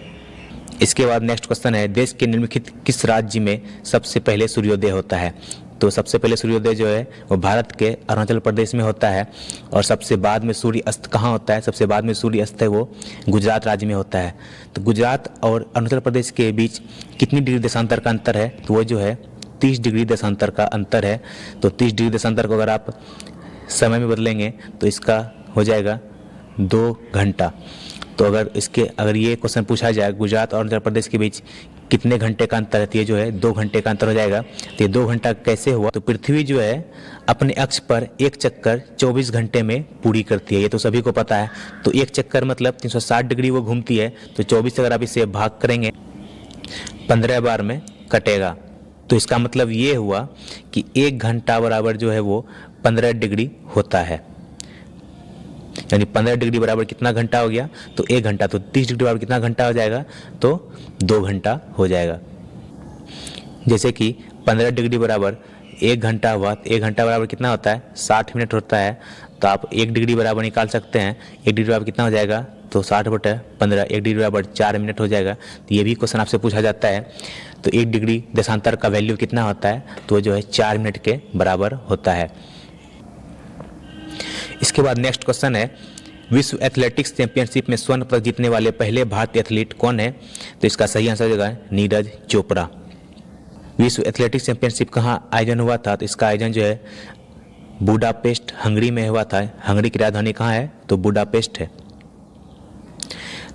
इसके बाद नेक्स्ट क्वेश्चन है, देश के निम्नलिखित किस राज्य में सबसे पहले सूर्योदय होता है? तो सबसे पहले सूर्योदय जो है वो भारत के अरुणाचल प्रदेश में होता है। और सबसे बाद में सूर्य अस्त कहाँ होता है? सबसे बाद में सूर्य अस्त है वो गुजरात राज्य में होता है। तो गुजरात और अरुणाचल प्रदेश के बीच कितनी डिग्री देशांतर का अंतर है? तो वो जो है 30 डिग्री देशांतर का अंतर है। तो 30 डिग्री देशांतर को अगर आप समय में बदलेंगे तो इसका हो जाएगा 2 घंटा। तो अगर ये क्वेश्चन पूछा जाए गुजरात और आंध्र प्रदेश के बीच कितने घंटे का अंतर है, तो ये जो है 2 घंटे का अंतर हो जाएगा। तो ये 2 घंटा कैसे हुआ? तो पृथ्वी जो है अपने अक्ष पर एक चक्कर 24 घंटे में पूरी करती है, ये तो सभी को पता है। तो एक चक्कर मतलब 360 डिग्री वो घूमती है। तो 24 से अगर आप इसे भाग करेंगे 15 बार में कटेगा। तो इसका मतलब ये हुआ कि 1 घंटा बराबर जो है वो 15 डिग्री होता है। यानी 15 डिग्री बराबर कितना घंटा हो गया? तो 1 घंटा। तो 30 डिग्री बराबर कितना घंटा हो जाएगा? तो 2 घंटा हो जाएगा। जैसे कि 15 डिग्री बराबर 1 घंटा हुआ, तो 1 घंटा बराबर कितना होता है? 60 मिनट होता है। तो आप 1 डिग्री बराबर निकाल सकते हैं। 1 डिग्री बराबर कितना हो जाएगा? तो 60/15, 1 डिग्री बराबर 4 मिनट हो जाएगा। तो ये भी क्वेश्चन आपसे पूछा जाता है। तो 1 डिग्री देशांतर का वैल्यू कितना होता है? तो जो है 4 मिनट के बराबर होता है। इसके बाद नेक्स्ट क्वेश्चन है, विश्व एथलेटिक्स चैंपियनशिप में स्वर्ण पदक जीतने वाले पहले भारतीय एथलीट कौन है? तो इसका सही आंसर हो जाएगा नीरज चोपड़ा। विश्व एथलेटिक्स चैंपियनशिप कहाँ आयोजन हुआ था? तो इसका आयोजन जो है बुडापेस्ट हंगरी में हुआ था। हंगरी की राजधानी कहाँ है? तो बुडापेस्ट है।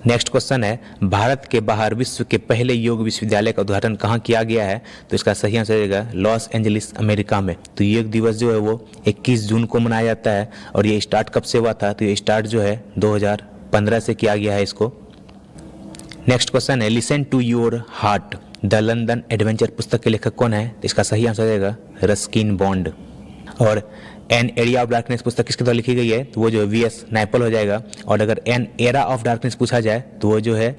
नेक्स्ट क्वेश्चन है, भारत के बाहर विश्व के पहले योग विश्वविद्यालय का उद्घाटन कहाँ किया गया है? तो इसका सही आंसर रहेगा लॉस एंजलिस अमेरिका में। तो योग दिवस जो है वो 21 जून को मनाया जाता है। और ये स्टार्ट कब से हुआ था? तो ये स्टार्ट जो है 2015 से किया गया है इसको। नेक्स्ट क्वेश्चन है, listen to your heart the London adventure पुस्तक के लेखक कौन है? तो इसका सही आंसर रहेगा रस्किन बॉन्ड। और एन एरिया ऑफ डार्कनेस पुस्तक किसके द्वारा लिखी गई है? तो वो जो है वी.एस. नायपॉल हो जाएगा। और अगर एन एरा ऑफ डार्कनेस पूछा जाए तो वो जो है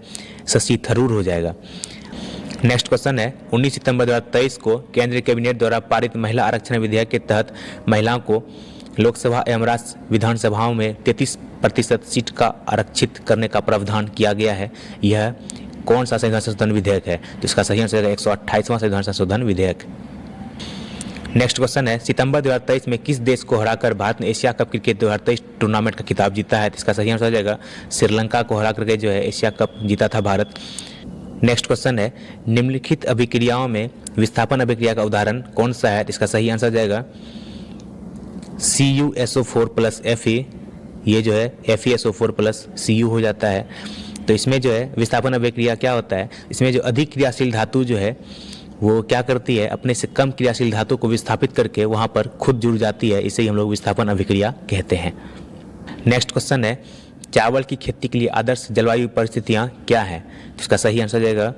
शशि थरूर हो जाएगा। नेक्स्ट क्वेश्चन है, 19 सितंबर 2023 को केंद्रीय कैबिनेट द्वारा पारित महिला आरक्षण विधेयक के तहत महिलाओं को लोकसभा एवं राज्य विधानसभाओं में 33% सीट का आरक्षित करने का प्रावधान किया गया है। यह कौन सा संविधान संशोधन विधेयक है? तो इसका सही आंसर है 128वां संविधान संशोधन विधेयक। नेक्स्ट क्वेश्चन है, सितंबर 2023 में किस देश को हराकर भारत ने एशिया कप क्रिकेट 2023 टूर्नामेंट का खिताब जीता है? तो इसका सही आंसर हो जाएगा श्रीलंका को हरा करके जो है एशिया कप जीता था भारत। नेक्स्ट क्वेश्चन है, निम्नलिखित अभिक्रियाओं में विस्थापन अभिक्रिया का उदाहरण कौन सा है? तो इसका सही आंसर हो जाएगा CuSO4 + Fe। ये जो है FeSO4 + Cu हो जाता है। तो इसमें जो है विस्थापन अभिक्रिया क्या होता है? इसमें जो अधिक क्रियाशील धातु जो है वो क्या करती है, अपने से कम क्रियाशील धातु को विस्थापित करके वहाँ पर खुद जुड़ जाती है। इसे ही हम लोग विस्थापन अभिक्रिया कहते हैं। नेक्स्ट क्वेश्चन है, चावल की खेती के लिए आदर्श जलवायु परिस्थितियाँ क्या हैं? तो इसका सही आंसर जाएगा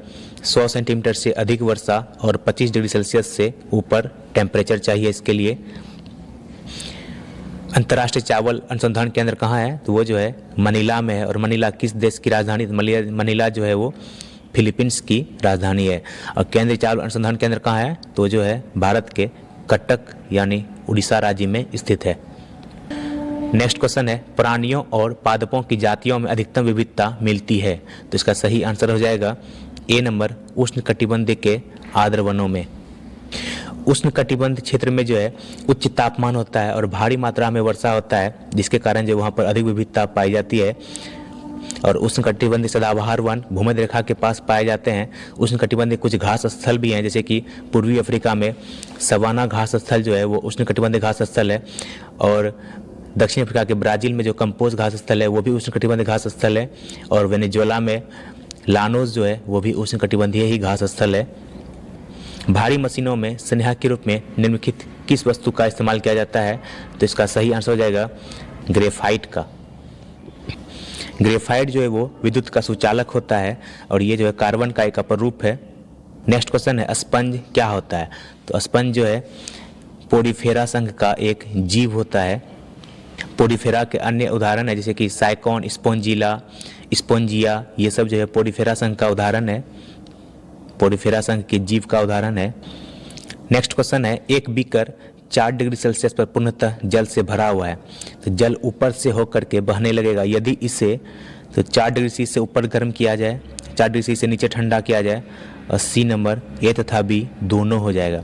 100 सेंटीमीटर से अधिक वर्षा और 25 डिग्री सेल्सियस से ऊपर टेम्परेचर चाहिए इसके लिए। अंतर्राष्ट्रीय चावल अनुसंधान केंद्र कहाँ है? तो वो जो है मनीला में है। और मनीला किस देश की राजधानी? मनीला जो है वो फिलीपींस की राजधानी है। और केंद्रीय चावल अनुसंधान केंद्र कहाँ है? तो जो है भारत के कटक यानी उड़ीसा राज्य में स्थित है। नेक्स्ट क्वेश्चन है, प्राणियों और पादपों की जातियों में अधिकतम विविधता मिलती है? तो इसका सही आंसर हो जाएगा ए नंबर, उष्ण कटिबंध के आर्द्र वनों में। उष्ण कटिबंध क्षेत्र में जो है उच्च तापमान होता है और भारी मात्रा में वर्षा होता है, जिसके कारण जो वहाँ पर अधिक विविधता पाई जाती है। और उष्ण कटिबंधीय सदाबहार वन भूमध्य रेखा के पास पाए जाते हैं। उष्ण कटिबंधीय कुछ घास स्थल भी हैं, जैसे कि पूर्वी अफ्रीका में सवाना घास स्थल जो है वो उष्ण कटिबंधीय घास स्थल है, और दक्षिण अफ्रीका के ब्राज़ील में जो कंपोज घास स्थल है वो भी उष्ण कटिबंधीय घास स्थल है, और वेनेजुएला में लानोस जो है वो भी उष्ण कटिबंधीय ही घास स्थल है। भारी मशीनों में स्नेहा के रूप में निम्नलिखित किस वस्तु का इस्तेमाल किया जाता है? तो इसका सही आंसर हो जाएगा ग्रेफाइट का। ग्रेफाइट जो है वो विद्युत का सुचालक होता है और ये जो है कार्बन का एक अपरूप है। नेक्स्ट क्वेश्चन है स्पंज क्या होता है? तो स्पंज जो है पोडीफेरा संघ का एक जीव होता है। पोडीफेरा के अन्य उदाहरण है जैसे कि साइकॉन, स्पोंजिला, स्पोंजिया, ये सब जो है पोडीफेरा संघ का उदाहरण है, पोडीफेरा संघ के जीव का उदाहरण है। नेक्स्ट क्वेश्चन है एक बीकर 4 डिग्री सेल्सियस पर पूर्णतः जल से भरा हुआ है, तो जल ऊपर से होकर के बहने लगेगा। यदि इसे तो 4 डिग्री सी से ऊपर गर्म किया जाए, 4 डिग्री सी से नीचे ठंडा किया जाए, और सी नंबर ए तथा बी दोनों हो जाएगा।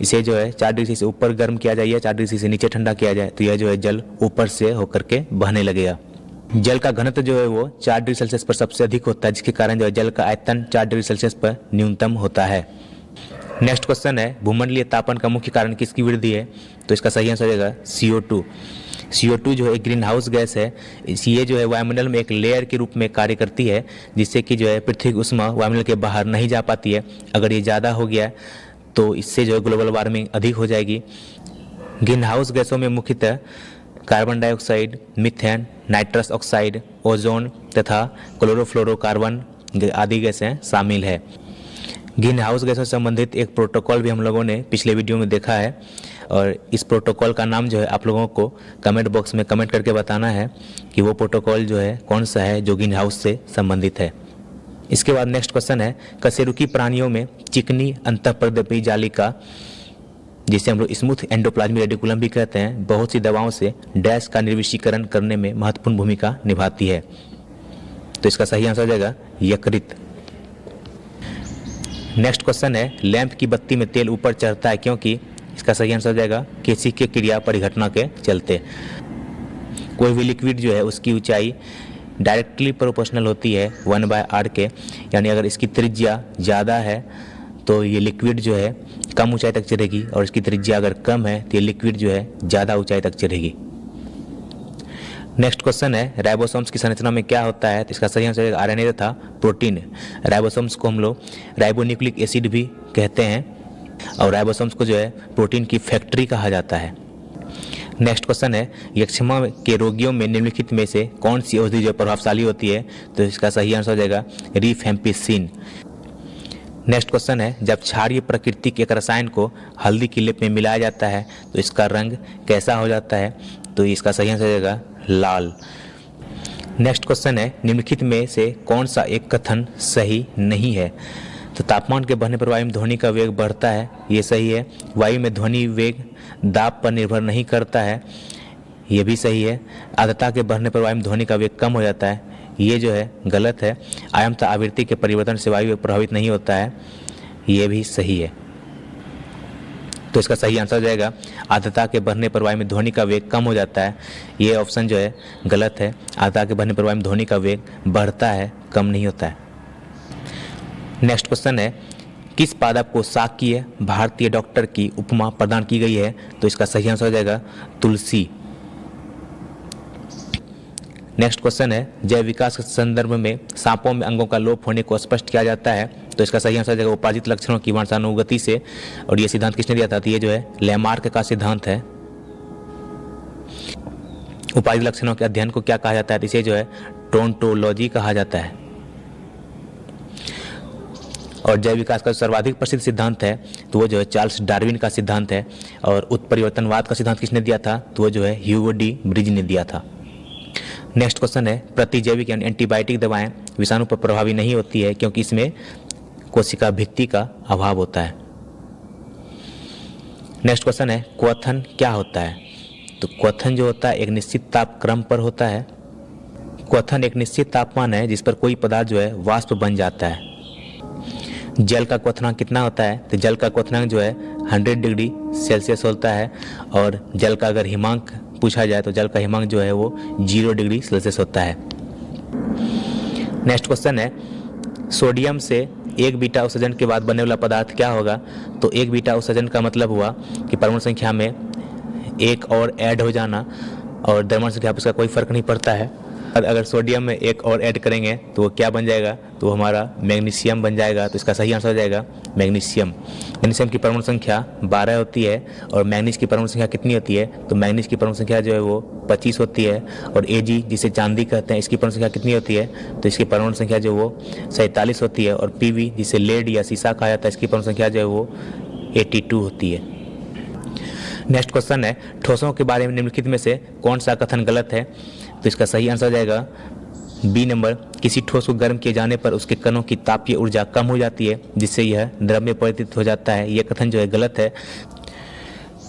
इसे जो है 4 डिग्री सी से ऊपर गर्म किया जाए, 4 डिग्री सी से नीचे ठंडा किया जाए, तो यह जो है जल ऊपर से होकर के बहने लगेगा। जल का घनत्व जो है वो 4 डिग्री सेल्सियस पर सबसे अधिक होता है, जिसके कारण जो है जल का आयतन 4 डिग्री सेल्सियस पर न्यूनतम होता है। नेक्स्ट क्वेश्चन है भूमंडलीय तापमान का मुख्य कारण किसकी वृद्धि है? तो इसका सही आंसर हो जाएगा CO2। CO2 जो है एक ग्रीन हाउस गैस है। ये जो है वायुमंडल में एक लेयर के रूप में कार्य करती है, जिससे कि जो है पृथ्वी की ऊष्मा वायुमंडल के बाहर नहीं जा पाती है। अगर ये ज़्यादा हो गया तो इससे जो है ग्लोबल वार्मिंग अधिक हो जाएगी। ग्रीन हाउस गैसों में मुख्यतः carbon dioxide, methane, nitrous oxide, ozone तथा क्लोरोफ्लोरोकार्बन आदि गैसें शामिल है। ग्रीन हाउस गैसों से संबंधित एक प्रोटोकॉल भी हम लोगों ने पिछले वीडियो में देखा है, और इस प्रोटोकॉल का नाम जो है आप लोगों को कमेंट बॉक्स में कमेंट करके बताना है कि वो प्रोटोकॉल जो है कौन सा है जो ग्रीन हाउस से संबंधित है। इसके बाद नेक्स्ट क्वेश्चन है कशेरुकी प्राणियों में चिकनी अंतःपर्दपीय जालिका, जिसे हम लोग स्मूथ एंडोप्लाज्मिक रेटिकुलम भी कहते हैं, बहुत सी दवाओं से डैश का निर्विषीकरण करने में महत्वपूर्ण भूमिका निभाती है। तो इसका सही आंसर हो जाएगा यकृत। नेक्स्ट क्वेश्चन है लैंप की बत्ती में तेल ऊपर चढ़ता है क्योंकि? इसका सही आंसर हो जाएगा किसी के क्रिया परिघटना के चलते। कोई भी लिक्विड जो है उसकी ऊंचाई डायरेक्टली प्रोपोर्शनल होती है 1/r के, यानी अगर इसकी त्रिज्या ज़्यादा है तो ये लिक्विड जो है कम ऊंचाई तक चढ़ेगी, और इसकी त्रिज्या अगर कम है तो ये लिक्विड जो है ज़्यादा ऊंचाई तक चढ़ेगी। नेक्स्ट क्वेश्चन है राइबोसोम्स की संरचना में क्या होता है? तो इसका सही आंसर है RNA तथा प्रोटीन। राइबोसोम्स को हम लोग राइबोन्यूक्लिक एसिड भी कहते हैं, और राइबोसोम्स को जो है प्रोटीन की फैक्ट्री कहा जाता है। नेक्स्ट क्वेश्चन है यक्ष्मा के रोगियों में निम्नलिखित में से कौन सी औषधि जो प्रभावशाली होती है? तो इसका सही आंसर हो जाएगा रिफेम्पिसिन। नेक्स्ट क्वेश्चन है जब क्षारीय प्रकृति के एक रसायन को हल्दी की लेप में मिलाया जाता है तो इसका रंग कैसा हो जाता है? तो इसका सही आंसर हो जाएगा लाल। नेक्स्ट क्वेश्चन है निम्नलिखित में से कौन सा एक कथन सही नहीं है? तो तापमान के बढ़ने पर वायु में ध्वनि का वेग बढ़ता है, ये सही है। वायु में ध्वनि वेग दाब पर निर्भर नहीं करता है, ये भी सही है। आर्द्रता के बढ़ने पर वायु में ध्वनि का वेग कम हो जाता है, ये जो है गलत है। आयाम तथा आवृत्ति के परिवर्तन से वायु वेग प्रभावित नहीं होता है, ये भी सही है। तो इसका सही आंसर हो जाएगा आर्द्रता के बढ़ने पर वायु में ध्वनि का वेग कम हो जाता है, ये ऑप्शन जो है गलत है। आर्द्रता के बढ़ने पर वायु में ध्वनि का वेग बढ़ता है, कम नहीं होता है। नेक्स्ट क्वेश्चन है किस पादप को शाक्य भारतीय डॉक्टर की उपमा प्रदान की गई है? तो इसका सही आंसर हो जाएगा तुलसी। नेक्स्ट क्वेश्चन है जैव विकास के संदर्भ में सांपों में अंगों का लोप होने को स्पष्ट किया जाता है, तो इसका सही आंसर हो जाएगा उपार्जित लक्षणों की वंशानुगति से। और ये सिद्धांत किसने दिया था? तो ये जो है लैमार्क का सिद्धांत है। उपार्जित लक्षणों के अध्ययन को क्या कहा जाता है? इसे जो है टोंटोलॉजी कहा जाता है। और जैव विकास का सर्वाधिक प्रसिद्ध सिद्धांत है तो वो जो है चार्ल्स डार्विन का सिद्धांत है। और उत्परिवर्तनवाद का सिद्धांत किसने दिया था? तो वो जो है ह्यूगो डी ब्रिज ने दिया था। नेक्स्ट क्वेश्चन है प्रतिजैविक यानी एंटीबायोटिक दवाएं विषाणु पर प्रभावी नहीं होती है क्योंकि इसमें कोशिका भित्ति का अभाव होता है। नेक्स्ट क्वेश्चन है क्वथन क्या होता है? तो क्वथन जो होता है एक निश्चित तापक्रम पर होता है। क्वथन एक निश्चित तापमान है जिस पर कोई पदार्थ जो है वाष्प बन जाता है। जल का क्वथनांक कितना होता है? तो जल का क्वथनांक जो है 100 डिग्री सेल्सियस होता है, और जल का अगर हिमांक पूछा जाए तो जल का हिमांक जो है वो 0 डिग्री सेल्सियस होता है। नेक्स्ट क्वेश्चन है, सोडियम से एक बीटा उत्सर्जन के बाद बनने वाला पदार्थ क्या होगा? तो एक बीटा उत्सर्जन का मतलब हुआ कि परमाणु संख्या में एक और ऐड हो जाना, और द्रव्यमान संख्या पर इसका कोई फर्क नहीं पड़ता है। अगर सोडियम में एक और ऐड करेंगे तो वो क्या बन जाएगा? तो हमारा मैग्नीशियम बन जाएगा। तो इसका सही आंसर हो जाएगा मैग्नीशियम। मैग्नीशियम की परमाणु संख्या 12 होती है, और मैग्नीज की परमाणु संख्या कितनी होती है? तो मैग्नीज की परमाणु संख्या जो है वो 25 होती है, और Ag जिसे चांदी कहते हैं, इसकी परमाणु संख्या कितनी होती है? तो इसकी परमाणु संख्या जो वो 47 होती है, और Pb जिसे लेड या शीशा कहा जाता है, इसकी परमाणु संख्या जो है वो 82 होती है। नेक्स्ट क्वेश्चन है, ठोसों के बारे में निम्नलिखित में से कौन सा कथन गलत है? तो इसका सही आंसर हो जाएगा बी नंबर, किसी ठोस को गर्म किए जाने पर उसके कणों की तापीय ऊर्जा कम हो जाती है, जिससे यह द्रव में परिवर्तित हो जाता है। यह कथन जो है गलत है।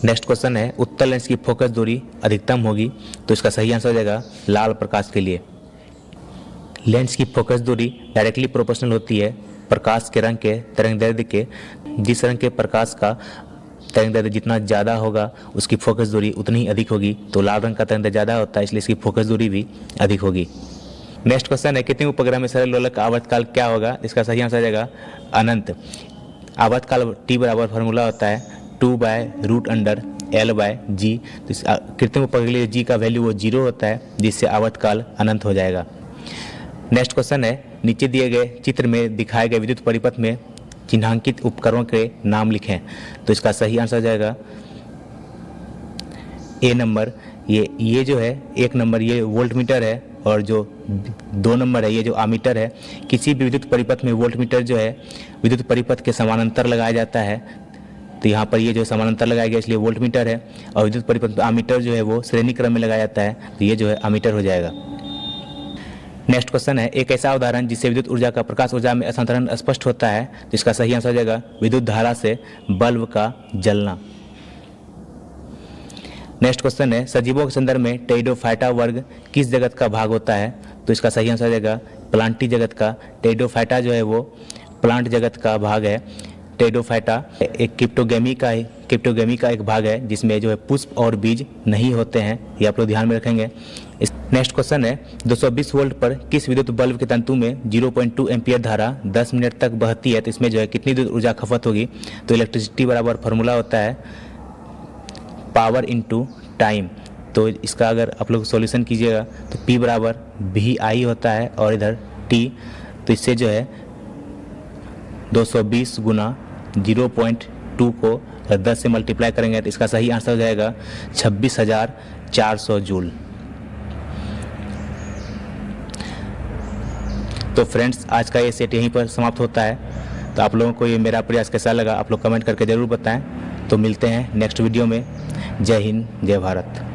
नेक्स्ट क्वेश्चन है, उत्तल लेंस की फोकस दूरी अधिकतम होगी। तो इसका सही आंसर हो जाएगा लाल प्रकाश के लिए। लेंस की फोकस दूरी डायरेक्टली प्रोपोर्शनल होती है प्रकाश के रंग के तरंगदैर्ध्य के। जिस रंग के प्रकाश का तरंगदैर्ध्य जितना ज़्यादा होगा उसकी फोकस दूरी उतनी ही अधिक होगी। तो लाल रंग का तरंगदैर्ध्य ज़्यादा होता है, इसलिए इसकी फोकस दूरी भी अधिक होगी। नेक्स्ट क्वेश्चन है, कितने उपग्रह में सरल लोलक का आवर्तकाल क्या होगा? इसका सही आंसर जाएगा अनंत। आवर्तकाल टी बराबर फार्मूला होता है 2/√L/g। तो इस कृत्रिम उपग्रह के लिए जी का वैल्यू वो 0 होता है, जिससे आवर्तकाल अनंत हो जाएगा। नेक्स्ट क्वेश्चन है, नीचे दिए गए चित्र में दिखाए गए विद्युत परिपथ में चिन्हांकित उपकरणों के नाम लिखें। तो इसका सही आंसर जाएगा ए नंबर। ये जो है 1 नंबर ये वोल्टमीटर है, और जो 2 नंबर है ये जो आमीटर है। किसी भी विद्युत परिपथ में वोल्टमीटर जो है विद्युत परिपथ के समानांतर लगाया जाता है। तो यहाँ पर ये जो समानांतर लगाया गया इसलिए वोल्टमीटर है, और विद्युत परिपथ आमीटर जो है वो श्रेणी क्रम में लगाया जाता है, तो ये जो है आमीटर हो जाएगा। नेक्स्ट क्वेश्चन है, एक ऐसा उदाहरण जिससे विद्युत ऊर्जा का प्रकाश ऊर्जा में हस्तांतरण स्पष्ट होता है। तो इसका सही आंसर हो जाएगा विद्युत धारा से बल्ब का जलना। नेक्स्ट क्वेश्चन है, सजीवों के संदर्भ में टेरिडोफाइटा वर्ग किस जगत का भाग होता है? तो इसका सही आंसर हो जाएगा प्लांटी जगत का। टेरिडोफाइटा जो है वो प्लांट जगत का भाग है। टेरिडोफाइटा एक क्रिप्टोगेमी का एक भाग है, जिसमें जो है पुष्प और बीज नहीं होते हैं। ये आप लोग ध्यान में रखेंगे। नेक्स्ट क्वेश्चन है, 220 वोल्ट पर किस विद्युत बल्ब के तंतु में 0.2 एम्पियर धारा 10 मिनट तक बहती है? तो इसमें जो है कितनी विद्युत ऊर्जा खपत होगी? तो इलेक्ट्रिसिटी बराबर फार्मूला होता है पावर इनटू टाइम। तो इसका अगर आप लोग सॉल्यूशन कीजिएगा तो P बराबर VI होता है, और इधर T। तो इससे जो है 220 गुना 0.2 को 10 से मल्टीप्लाई करेंगे तो इसका सही आंसर हो जाएगा 26,400 जूल। तो फ्रेंड्स, आज का ये सेट यहीं पर समाप्त होता है। तो आप लोगों को ये मेरा प्रयास कैसा लगा आप लोग कमेंट करके ज़रूर बताएं। तो मिलते हैं नेक्स्ट वीडियो में। जय हिंद, जय भारत।